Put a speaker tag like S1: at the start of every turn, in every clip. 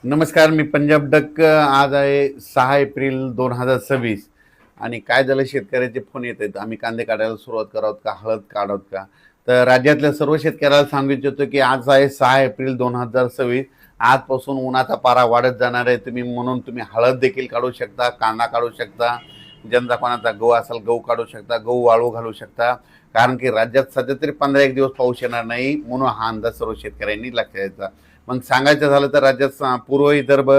S1: नमस्कार, मी पंजाब डक. आज आहे 6 एप्रिल 2026 आणि काय झालं, शेतकऱ्याचे फोन येत आहेत. आम्ही कांदे काढायला सुरुवात करावं का, हळद काढावत का? तर राज्यातल्या सर्व शेतकऱ्याला सांगू इच्छितो की आज आहे 6 एप्रिल 2026. आजपासून उन्हाचा पारा वाढत जाणार आहे. म्हणून तुम्ही हळद देखील काढू शकता, कांदा काढू शकता, ज्यांचा कोणाचा गहू असेल गहू काढू शकता, गहू वाळू घालू शकता. कारण की राज्यात सध्या तरी 15 दिवस पाऊस येणार नाही, म्हणून हा अंदाज सर्व शेतकऱ्यांनी लक्षात घ्यायचा. मग सांगायचं झालं तर राज्यात पूर्व विदर्भ,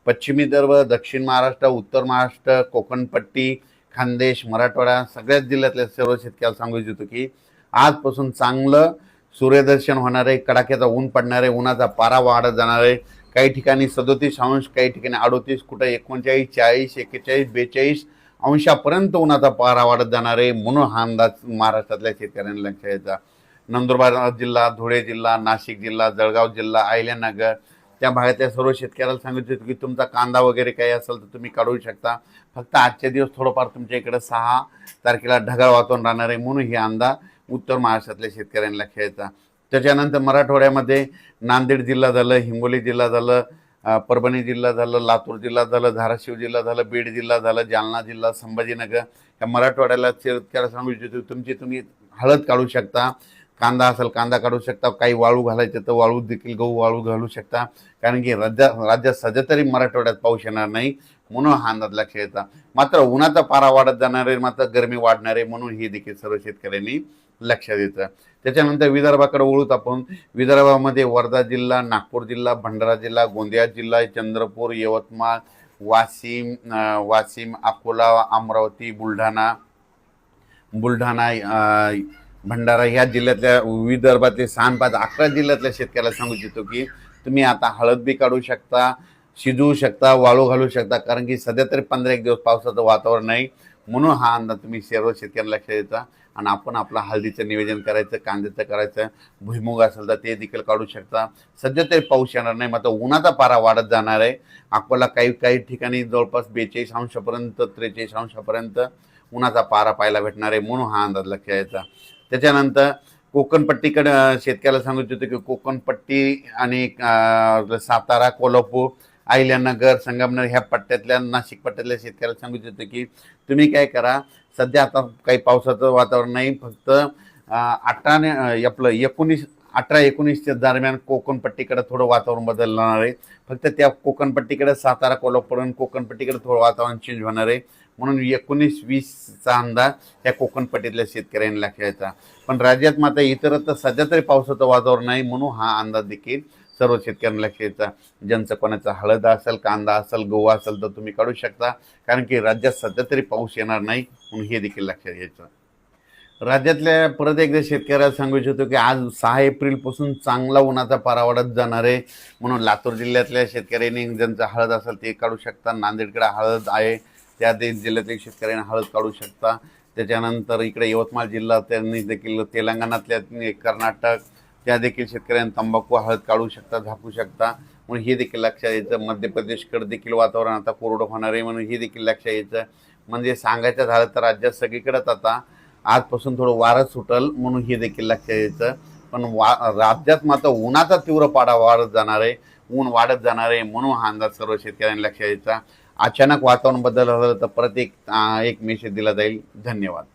S1: पश्चिम विदर्भ, दक्षिण महाराष्ट्र, उत्तर महाराष्ट्र, कोकणपट्टी, खानदेश, मराठवाडा सगळ्याच जिल्ह्यातल्या सर्व शेतकऱ्याला सांगू इच्छितो की आजपासून चांगलं सूर्यदर्शन होणार आहे, कडाक्याचा ऊन पडणार आहे, उन्हाचा पारा वाढत जाणार आहे. काही ठिकाणी 37 अंश, काही ठिकाणी 38, कुठं 39, 40, 41, 42 अंशापर्यंत उन्हाचा पारा वाढत जाणार आहे. म्हणून हा अंदाज महाराष्ट्रातल्या शेतकऱ्यांना लक्षात घ्यायचा. नंदुरबार जिल्हा, धुळे जिल्हा, नाशिक जिल्हा, जळगाव जिल्हा, अहिल्यानगर त्या भागातल्या सर्व शेतकऱ्याला सांगितलं की तुमचा कांदा वगैरे काही असेल तर तुम्ही काढू शकता. फक्त आजचे दिवस थोडंफार तुमच्या इकडे 6 तारखेला ढगाळ वातावरण राहणार आहे, म्हणून ही अंदाज उत्तर महाराष्ट्रातल्या शेतकऱ्यांना घ्यायचा. त्याच्यानंतर मराठवाड्यामध्ये नांदेड जिल्हा झालं, हिंगोली जिल्हा झालं, परभणी जिल्हा झालं, लातूर जिल्हा झालं, धाराशिव जिल्हा झालं, बीड जिल्हा झालं, जालना जिल्हा, संभाजीनगर या मराठवाड्याला शेतकऱ्याला सांगू इच्छितो तुम्ही हळद काढू शकता. कांदा असेल कांदा काढू शकता, काही वाळू घालायचे तर वाळू देखील गहू वाळू घालू शकता. कारण की राज्यात सध्या तरी मराठवाड्यात पाऊस येणार नाही, म्हणून हा अंदाज लक्षात घ्यायचा. मात्र उन्हाचा पारा वाढत जाणार आहे, मात्र गरमी वाढणार आहे, म्हणून हे देखील सर्व शेतकऱ्यांनी लक्षात द्यायचं. त्याच्यानंतर विदर्भाकडे वळूत आपण. विदर्भामध्ये वर्धा जिल्हा, नागपूर जिल्हा, भंडारा जिल्हा, गोंदिया जिल्हा, चंद्रपूर, यवतमाळ, वाशिम, अकोला, अमरावती, बुलढाणा, भंडारा ह्या जिल्ह्यातल्या विदर्भातले 6-5-11 जिल्ह्यातल्या शेतकऱ्याला सांगू इच्छितो की तुम्ही आता हळद बी काढू शकता, शिजवू शकता, वाळू घालू शकता. कारण की सध्या तरी 15 दिवस पावसाचं वातावरण नाही, म्हणून हा अंदाज तुम्ही सर्व शेतकऱ्यांना लक्षात द्यायचा. आणि आपण आपलं हळदीचं नियोजन करायचं, कांद्याचं करायचं, भुईमुग असेल तर ते देखील काढू शकता. सध्या तरी पाऊस येणार नाही, मात्र उन्हाचा पारा वाढत जाणार आहे. अकोला काही ठिकाणी जवळपास 42 अंशापर्यंत, 43 अंशापर्यंत उन्हाचा पारा पाहायला भेटणार आहे, म्हणून हा अंदाज लक्षात द्यायचा. त्याच्यानंतर कोकणपट्टीकडे शेतकऱ्याला सांगू इच्छितो की कोकणपट्टी आणि सातारा, कोल्हापूर, अहिल्यानगर, संगमनेर ह्या पट्ट्यातल्या, नाशिक पट्ट्यातल्या शेतकऱ्याला सांगू इच्छितो की तुम्ही काय करा. सध्या आता काही पावसाचं वातावरण नाही, फक्त 18-19च्या दरम्यान कोकणपट्टीकडे थोडं वातावरण बदलणार आहे. फक्त त्या कोकणपट्टीकडे सातारा, कोल्हापूर आणि कोकणपट्टीकडे थोडं वातावरण चेंज होणार आहे, म्हणून 19-20चा अंदाज त्या कोकणपट्टीतल्या शेतकऱ्यांनी लक्षात घ्यायचा. पण राज्यात मात्र इतरत्र सध्या तरी पावसाचं वातावरण नाही, म्हणून हा अंदाज देखील सर्व शेतकऱ्यांना लक्षात घ्यायचा. ज्यांचं कोणाचा हळद असेल, कांदा असेल, गहू असेल तर तुम्ही काढू शकता. कारण की राज्यात सध्या तरी पाऊस येणार नाही, म्हणून हे देखील लक्षात घ्यायचं. राज्यातल्या परत एकदा शेतकऱ्याला सांगू इच्छितो की आज 6 एप्रिलपासून चांगला उन्हाचा पारा वाढत जाणार आहे, म्हणून लातूर जिल्ह्यातल्या शेतकऱ्यांनी ज्यांचं हळद असेल ते काढू शकता. नांदेडकडे हळद आहे, त्या जिल्ह्यातील शेतकऱ्यांनी हळद काढू शकता. त्याच्यानंतर इकडे यवतमाळ जिल्हा, त्यांनी देखील तेलंगणातल्या, कर्नाटक त्या देखील शेतकऱ्यांनी तंबाखू हळद काढू शकता, झाकू शकता, म्हणून हे देखील लक्षात यायचं. मध्य प्रदेशकडे देखील वातावरण आता कोरडं होणार आहे, म्हणून हे देखील लक्षात यायचं. म्हणजे सांगायचं झालं तर राज्यात सगळीकडेच आता आजपासून थोडं वारं सुटल, म्हणून हे देखील लक्षात यायचं. पण राज्यात मात्र उन्हाचा तीव्र पारा वाढत जाणार आहे, ऊन वाढत जाणार आहे, म्हणून हा अंदाज सर्व शेतकऱ्यांनी लक्षात यायचा. अचानक वातावरण बदल झालं तर परत एक मेसेज दिला जाईल. धन्यवाद.